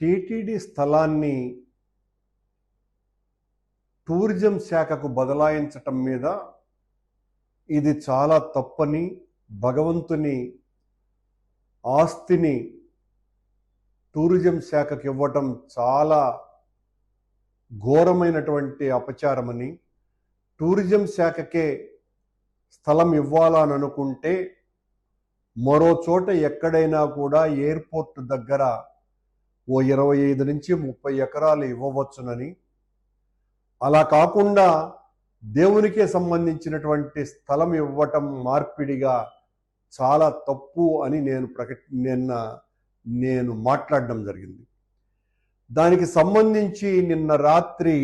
TTD స్థలాన్ని tourism శాఖకు బదలాయించటం మీద ఇది చాలా తప్పని, భగవంతుని ఆస్తిని టూరిజం శాఖకు ఇవ్వటం చాలా ఘోరమైనటువంటి అపచారమని, టూరిజం శాఖకే స్థలం ఇవ్వాలని అనుకుంటే మరో చోట ఎక్కడైనా కూడా ఎయిర్పోర్ట్ దగ్గర ఓ 25 నుంచి 30 ఎకరాలు ఇవ్వవచ్చునని, అలా కాకుండా దేవునికే సంబంధించినటువంటి స్థలం ఇవ్వటం మార్పిడిగా చాలా తప్పు అని నేను మాట్లాడడం జరిగింది. దానికి సంబంధించి నిన్న రాత్రి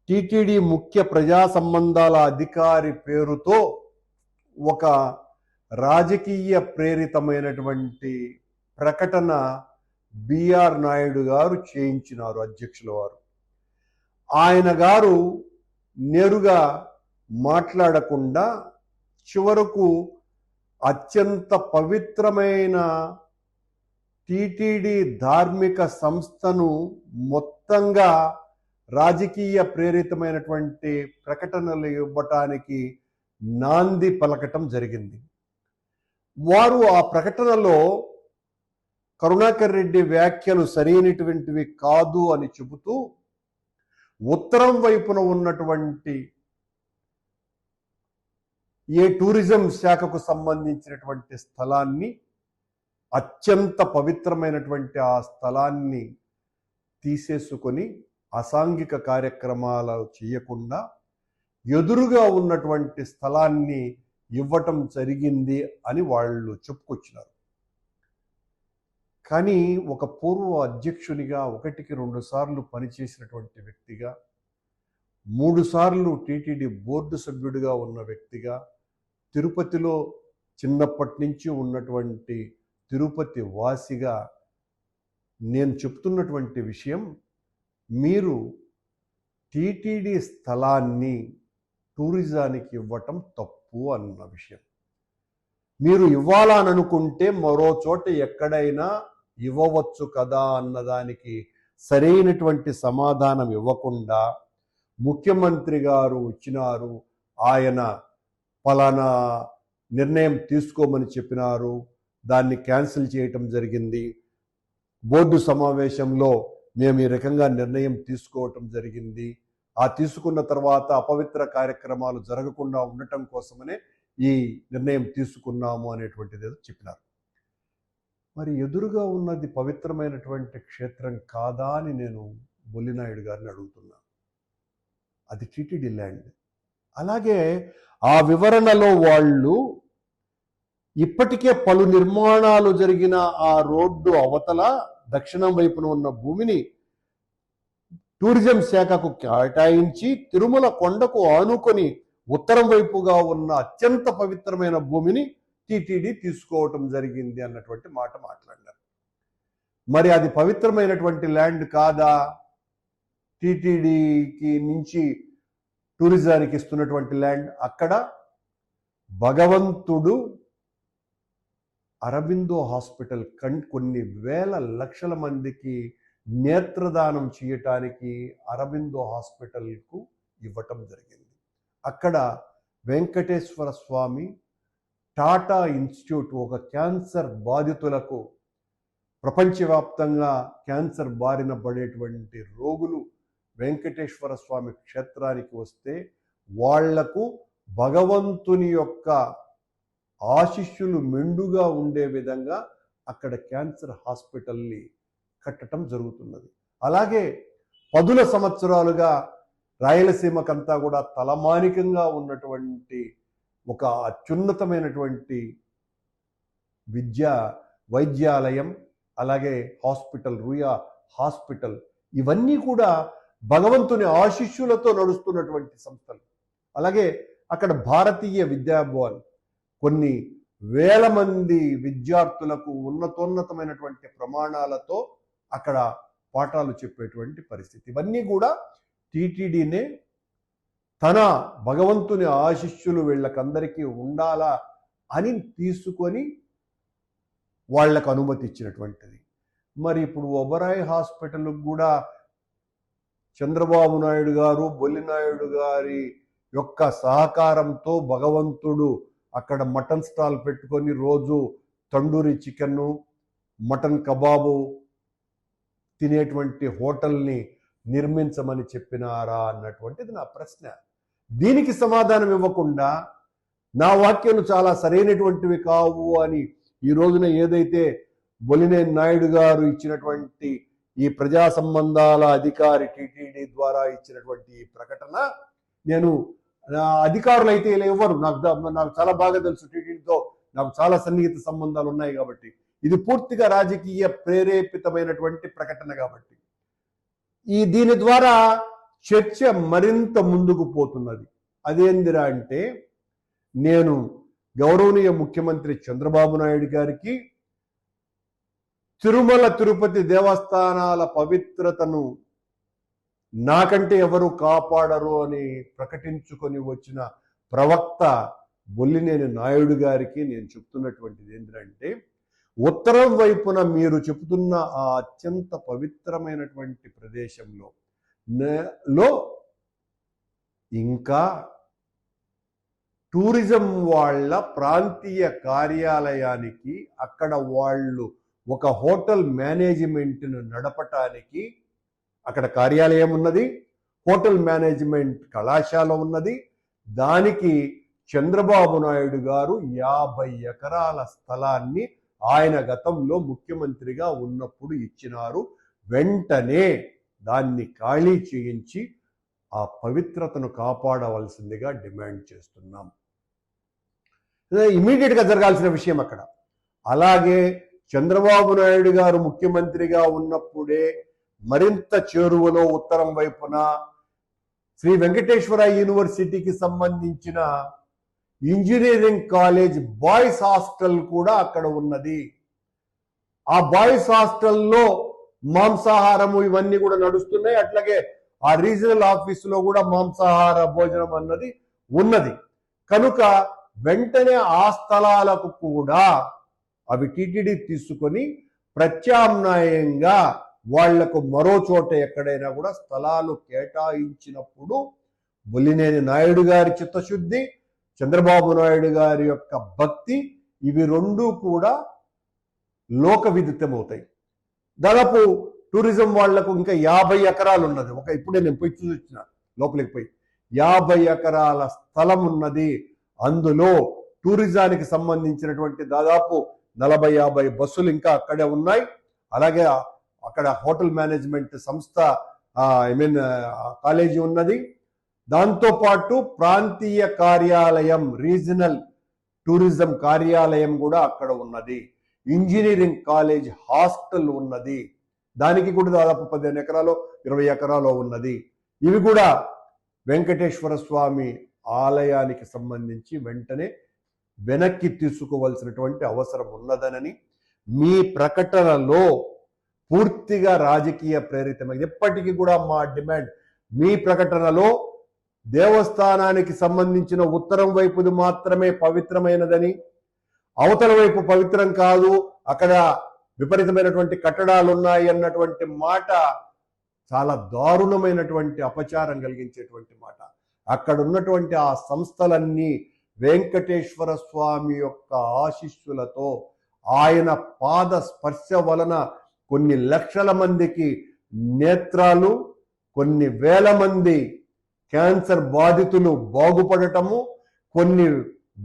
టీటీడీ ముఖ్య ప్రజా సంబంధాల అధికారి పేరుతో ఒక రాజకీయ ప్రేరితమైనటువంటి ప్రకటన బిఆర్ నాయుడు గారు చేయించినారు, అధ్యక్షుల వారు. ఆయన గారు నేరుగా మాట్లాడకుండా చివరకు అత్యంత పవిత్రమైన టీటీడీ ధార్మిక సంస్థను మొత్తంగా రాజకీయ ప్రేరితమైనటువంటి ప్రకటనలు ఇవ్వటానికి నాంది పలకటం జరిగింది. వారు ఆ ప్రకటనలో కరుణాకర్ రెడ్డి వ్యాఖ్యలు సరైనటువంటివి కాదు అని చెబుతూ ఉత్తరం వైపున ఉన్నటువంటి టూరిజం శాఖకు సంబంధించినటువంటి స్థలాన్ని, అత్యంత పవిత్రమైనటువంటి ఆ స్థలాన్ని తీసేసుకొని అసాంఘిక కార్యక్రమాలు చేయకుండా ఎదురుగా ఉన్నటువంటి స్థలాన్ని ఇవ్వటం జరిగింది అని వాళ్ళు చెప్పుకొచ్చినారు. కానీ ఒక పూర్వ అధ్యక్షునిగా 1-2 సార్లు పనిచేసినటువంటి వ్యక్తిగా, 3 సార్లు టీటీడీ బోర్డు సభ్యుడిగా ఉన్న వ్యక్తిగా, తిరుపతిలో చిన్నప్పటి నుంచి ఉన్నటువంటి తిరుపతి వాసిగా నేను చెప్తున్నటువంటి విషయం, మీరు టీటీడీ స్థలాన్ని టూరిజానికి ఇవ్వటం తప్పు అన్న విషయం. మీరు ఇవ్వాలని అనుకుంటే మరో చోట ఎక్కడైనా ఇవ్వవచ్చు కదా అన్నదానికి సరైనటువంటి సమాధానం ఇవ్వకుండా ముఖ్యమంత్రి గారు ఇచ్చినారు, ఆయన ఫలానా నిర్ణయం తీసుకోమని చెప్పినారు, దాన్ని క్యాన్సిల్ చేయటం జరిగింది, బోర్డు సమావేశంలో మేము ఈ రకంగా నిర్ణయం తీసుకోవటం జరిగింది, ఆ తీసుకున్న తర్వాత అపవిత్ర కార్యక్రమాలు జరగకుండా ఉండటం కోసమనే ఈ నిర్ణయం తీసుకున్నాము అనేటువంటిది చెప్పినారు. మరి ఎదురుగా ఉన్నది పవిత్రమైనటువంటి క్షేత్రం కాదా అని నేను బొల్లినాయుడు గారిని అడుగుతున్నా. అది టీటీడీ ల్యాండ్. అలాగే ఆ వివరణలో వాళ్ళు ఇప్పటికే పలు నిర్మాణాలు జరిగిన ఆ రోడ్డు అవతల దక్షిణం వైపున ఉన్న భూమిని టూరిజం శాఖకు కేటాయించి తిరుమల కొండకు ఆనుకొని ఉత్తరం వైపుగా ఉన్న అత్యంత పవిత్రమైన భూమిని టీటీడీ తీసుకోవటం జరిగింది అన్నటువంటి మాట మాట్లాడినారు. మరి అది పవిత్రమైనటువంటి ల్యాండ్ కాదా? టీటీడీకి నుంచి టూరిజానికి ఇస్తున్నటువంటి ల్యాండ్. అక్కడ భగవంతుడు అరబిందో హాస్పిటల్ కొన్ని వేల లక్షల మందికి నేత్రదానం చేయటానికి అరబిందో హాస్పిటల్కు ఇవ్వటం జరిగింది. అక్కడ వెంకటేశ్వర స్వామి టాటా ఇన్స్టిట్యూట్ ఒక క్యాన్సర్ బాధితులకు, ప్రపంచవ్యాప్తంగా క్యాన్సర్ బారిన పడేటువంటి రోగులు వెంకటేశ్వర స్వామి క్షేత్రానికి వస్తే వాళ్లకు భగవంతుని యొక్క ఆశీస్సులు మెండుగా ఉండే విధంగా అక్కడ క్యాన్సర్ హాస్పిటల్ని కట్టడం జరుగుతున్నది. అలాగే 10 సంవత్సరాలుగా రాయలసీమకంతా కూడా తలమానికంగా ఉన్నటువంటి ఒక అత్యున్నతమైనటువంటి వైద్యాలయం, అలాగే హాస్పిటల్, రుయా హాస్పిటల్, ఇవన్నీ కూడా భగవంతుని ఆశీస్సులతో నడుస్తున్నటువంటి సంస్థలు. అలాగే అక్కడ భారతీయ విద్యాభవన్ కొన్ని వేల మంది విద్యార్థులకు ఉన్నతోన్నతమైనటువంటి ప్రమాణాలతో అక్కడ పాఠాలు చెప్పేటువంటి పరిస్థితి. ఇవన్నీ కూడా టీటీడీనే తన భగవంతుని ఆశీస్సులు వీళ్ళకందరికీ ఉండాలా అని తీసుకొని వాళ్లకు అనుమతి ఇచ్చినటువంటిది. మరి ఇప్పుడు ఒబరాయ్ హాస్పిటల్ కూడా చంద్రబాబు నాయుడు గారు, బొల్లినాయుడు గారి యొక్క సహకారంతో భగవంతుడు అక్కడ మటన్ స్టాల్ పెట్టుకొని రోజు తండూరి చికెన్ను, మటన్ కబాబు తినేటువంటి హోటల్ని నిర్మించమని చెప్పినారా అన్నటువంటిది నా ప్రశ్న. దీనికి సమాధానం ఇవ్వకుండా నా వ్యాఖ్యలు చాలా సరైనటువంటివి కావు అని ఈ రోజున ఏదైతే బొలినేని నాయుడు గారు ఇచ్చినటువంటి ఈ ప్రజా సంబంధాల అధికారి టీటీడీ ద్వారా ఇచ్చినటువంటి ఈ ప్రకటన, నేను అధికారులు అయితే ఇలా ఇవ్వరు, నాకు చాలా బాగా తెలుసు, టీటీడీతో నాకు చాలా సన్నిహిత సంబంధాలు ఉన్నాయి కాబట్టి, ఇది పూర్తిగా రాజకీయ ప్రేరేపితమైనటువంటి ప్రకటన కాబట్టి దీని ద్వారా చర్చ మరింత ముందుకు పోతున్నది. అదేందిరా అంటే, నేను గౌరవనీయ ముఖ్యమంత్రి చంద్రబాబు నాయుడు గారికి తిరుమల తిరుపతి దేవస్థానాల పవిత్రతను నాకంటే ఎవరు కాపాడరు అని ప్రకటించుకొని వచ్చిన ప్రవక్త బొల్లినేని నాయుడు గారికి నేను చెప్తున్నటువంటిది ఏంటంటే, ఉత్తరం వైపున మీరు చెబుతున్న ఆ అత్యంత పవిత్రమైనటువంటి ప్రదేశంలో ఇంకా టూరిజం వాళ్ళ ప్రాంతీయ కార్యాలయానికి అక్కడ వాళ్ళు ఒక హోటల్ మేనేజ్మెంట్ను నడపటానికి అక్కడ కార్యాలయం ఉన్నది, హోటల్ మేనేజ్మెంట్ కళాశాల ఉన్నది. దానికి చంద్రబాబు నాయుడు గారు 50 ఎకరాల స్థలాన్ని ఆయన గతంలో ముఖ్యమంత్రిగా ఉన్నప్పుడు ఇచ్చినారు. వెంటనే దాన్ని ఖాళీ చేయించి ఆ పవిత్రతను కాపాడవలసిందిగా డిమాండ్ చేస్తున్నాం. ఇమీడియట్గా జరగాల్సిన విషయం అక్కడ. అలాగే చంద్రబాబు నాయుడు గారు ముఖ్యమంత్రిగా ఉన్నప్పుడే మరింత చేరువలో ఉత్తరం వైపున శ్రీ వెంకటేశ్వర యూనివర్సిటీకి సంబంధించిన ఇంజనీరింగ్ కాలేజ్ బాయ్స్ హాస్టల్ కూడా అక్కడ ఉన్నది. ఆ బాయ్స్ హాస్టల్లో మాంసాహారము ఇవన్నీ కూడా నడుస్తున్నాయి. అట్లాగే ఆ రీజనల్ ఆఫీసులో కూడా మాంసాహార భోజనం అన్నది ఉన్నది. కనుక వెంటనే ఆ స్థలాలకు కూడా అవి టీటీడీ తీసుకొని ప్రత్యామ్నాయంగా వాళ్లకు మరో చోట ఎక్కడైనా కూడా స్థలాలు కేటాయించినప్పుడు బొల్లినేని నాయుడు గారి చిత్తశుద్ధి, చంద్రబాబు నాయుడు గారి యొక్క భక్తి, ఇవి రెండూ కూడా లోక విదితమవుతాయి. దాదాపు టూరిజం వాళ్లకు ఇంకా 50 ఎకరాలు ఉన్నది. ఇప్పుడే నేను పోయి చూసిన, లోపలికి పోయి 50 ఎకరాల స్థలం ఉన్నది. అందులో టూరిజానికి సంబంధించినటువంటి దాదాపు 40-50 బస్సులు ఇంకా అక్కడే ఉన్నాయి. అలాగే అక్కడ హోటల్ మేనేజ్మెంట్ సంస్థ కాలేజీ ఉన్నది. దాంతోపాటు ప్రాంతీయ కార్యాలయం, రీజనల్ టూరిజం కార్యాలయం కూడా అక్కడ ఉన్నది. ఇంజనీరింగ్ కాలేజ్ హాస్టల్ ఉన్నది. దానికి కూడా దాదాపు 15 ఎకరాలు 20 ఎకరాలు ఉన్నది. ఇవి కూడా వెంకటేశ్వర స్వామి ఆలయానికి సంబంధించి వెంటనే వెనక్కి తీసుకోవాల్సినటువంటి అవసరం ఉన్నదనని మీ ప్రకటనలో పూర్తిగా రాజకీయ ప్రేరితమైంది. ఎప్పటికీ కూడా మా డిమాండ్, మీ ప్రకటనలో దేవస్థానానికి సంబంధించిన ఉత్తరం వైపుది మాత్రమే పవిత్రమైనదని, అవతల వైపు పవిత్రం కాదు, అక్కడ విపరీతమైనటువంటి కట్టడాలు ఉన్నాయి అన్నటువంటి మాట చాలా దారుణమైనటువంటి అపచారం కలిగించేటువంటి మాట. అక్కడ ఉన్నటువంటి ఆ సంస్థలన్నీ వెంకటేశ్వర స్వామి యొక్క ఆశీస్సులతో, ఆయన పాద స్పర్శ వలన కొన్ని లక్షల మందికి నేత్రాలు, కొన్ని వేల మంది క్యాన్సర్ బాధితులు బాగుపడటము, కొన్ని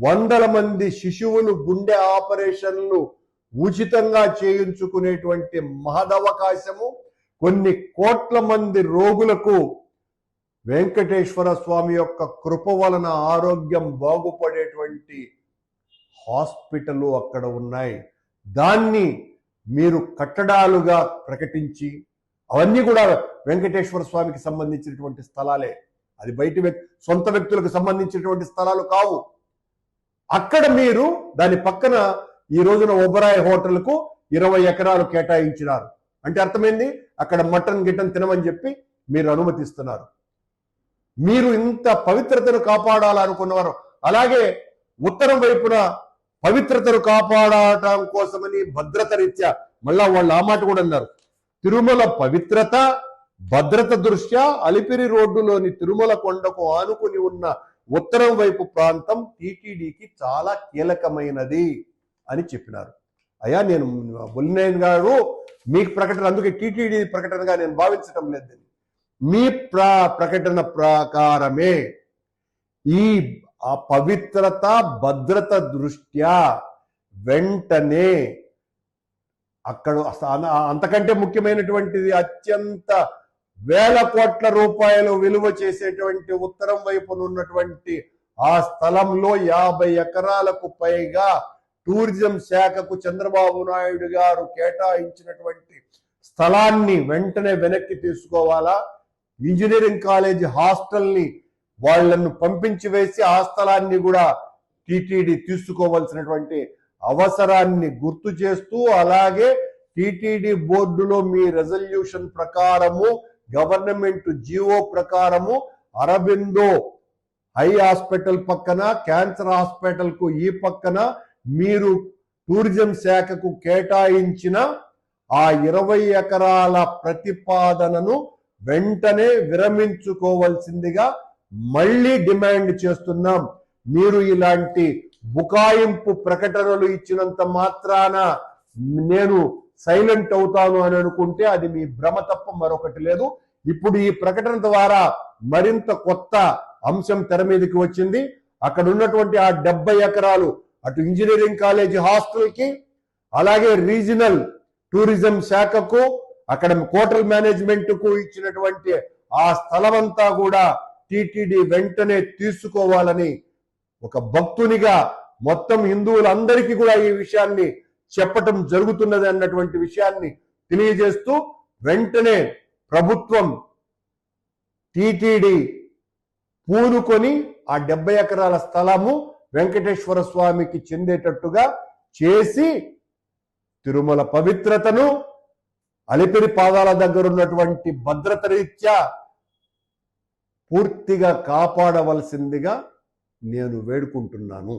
వందల మంది శిశువులు గుండె ఆపరేషన్లు ఉచితంగా చేయించుకునేటువంటి మహదవకాశము, కొన్ని కోట్ల మంది రోగులకు వెంకటేశ్వర స్వామి యొక్క కృప వలన ఆరోగ్యం బాగుపడేటువంటి హాస్పిటల్ అక్కడ ఉన్నాయి. దాన్ని మీరు కట్టడాలుగా ప్రకటించి, అవన్నీ కూడా వెంకటేశ్వర స్వామికి సంబంధించినటువంటి స్థలాలే, అది బయట సొంత వ్యక్తులకు సంబంధించినటువంటి స్థలాలు కావు. అక్కడ మీరు దాని పక్కన ఈ రోజున ఒబరాయ్ హోటల్కు 20 ఎకరాలు కేటాయించినారు. అంటే అర్థమైంది, అక్కడ మటన్ గిటన్ తినమని చెప్పి మీరు అనుమతిస్తున్నారు. మీరు ఇంత పవిత్రతను కాపాడాలనుకున్నవారు, అలాగే ఉత్తరం వైపున పవిత్రతను కాపాడటం కోసమని భద్రత రీత్యా మళ్ళా వాళ్ళు ఆ మాట కూడా అన్నారు. తిరుమల పవిత్రత భద్రత దృష్ట్యా అలిపిరి రోడ్డులోని తిరుమల కొండకు ఆనుకుని ఉన్న ఉత్తరం వైపు ప్రాంతం టీటీడీకి చాలా కీలకమైనది అని చెప్పినారు. అయ్యా, నేను బొల్లినేని గారు మీకు ప్రకటన, అందుకే టీటీడీ ప్రకటనగా నేను భావించడం లేదు. మీ ప్రకటన ప్రకారమే ఈ పవిత్రత భద్రత దృష్ట్యా వెంటనే అక్కడ అంతకంటే ముఖ్యమైనటువంటిది అత్యంత వేల కోట్ల రూపాయలు విలువ చేసేటువంటి ఉత్తరం వైపున ఉన్నటువంటి ఆ స్థలంలో 50 ఎకరాలకు పైగా టూరిజం శాఖకు చంద్రబాబు నాయుడు గారు కేటాయించినటువంటి స్థలాన్ని వెంటనే వెనక్కి తీసుకోవాలా. ఇంజనీరింగ్ కాలేజ్ హాస్టల్ని వాళ్లను పంపించి వేసి ఆ స్థలాన్ని కూడా టీటీడీ తీసుకోవాల్సినటువంటి అవసరాన్ని గుర్తు చేస్తూ, అలాగే టీటీడీ బోర్డులో మీ రెజల్యూషన్ ప్రకారము గవర్నమెంట్ జీవో ప్రకారము అరబిందో ఐ హాస్పిటల్ పక్కన క్యాన్సర్ హాస్పిటల్ కు ఈ పక్కన మీరు టూరిజం శాఖకు కేటాయించిన ఆ 20 ఎకరాల ప్రతిపాదనను వెంటనే విరమించుకోవాల్సిందిగా మళ్ళీ డిమాండ్ చేస్తున్నాం. మీరు ఇలాంటి బుకాయింపు ప్రకటనలు ఇచ్చినంత మాత్రాన నేను సైలెంట్ అవుతాను అని అనుకుంటే అది మీ భ్రమ తప్ప మరొకటి లేదు. ఇప్పుడు ఈ ప్రకటన ద్వారా మరింత కొత్త అంశం తెర మీదకి వచ్చింది. అక్కడ ఉన్నటువంటి ఆ 70 ఎకరాలు అటు ఇంజనీరింగ్ కాలేజ్ హాస్టల్ కి, అలాగే రీజనల్ టూరిజం శాఖకు, అక్కడ హోటల్ మేనేజ్మెంట్ కు ఇచ్చినటువంటి ఆ స్థలమంతా కూడా టీటీడీ వెంటనే తీసుకోవాలని ఒక భక్తునిగా మొత్తం హిందువులందరికీ కూడా ఈ విషయాన్ని చెప్పటం జరుగుతున్నది అన్నటువంటి విషయాన్ని తెలియజేస్తూ, వెంటనే ప్రభుత్వం టీటీడీ పూనుకొని ఆ 70 ఎకరాల స్థలము వెంకటేశ్వర స్వామికి చెందేటట్టుగా చేసి తిరుమల పవిత్రతను, అలిపిరి పాదాల దగ్గర ఉన్నటువంటి భద్రత రీత్యా పూర్తిగా కాపాడవలసిందిగా నేను వేడుకుంటున్నాను.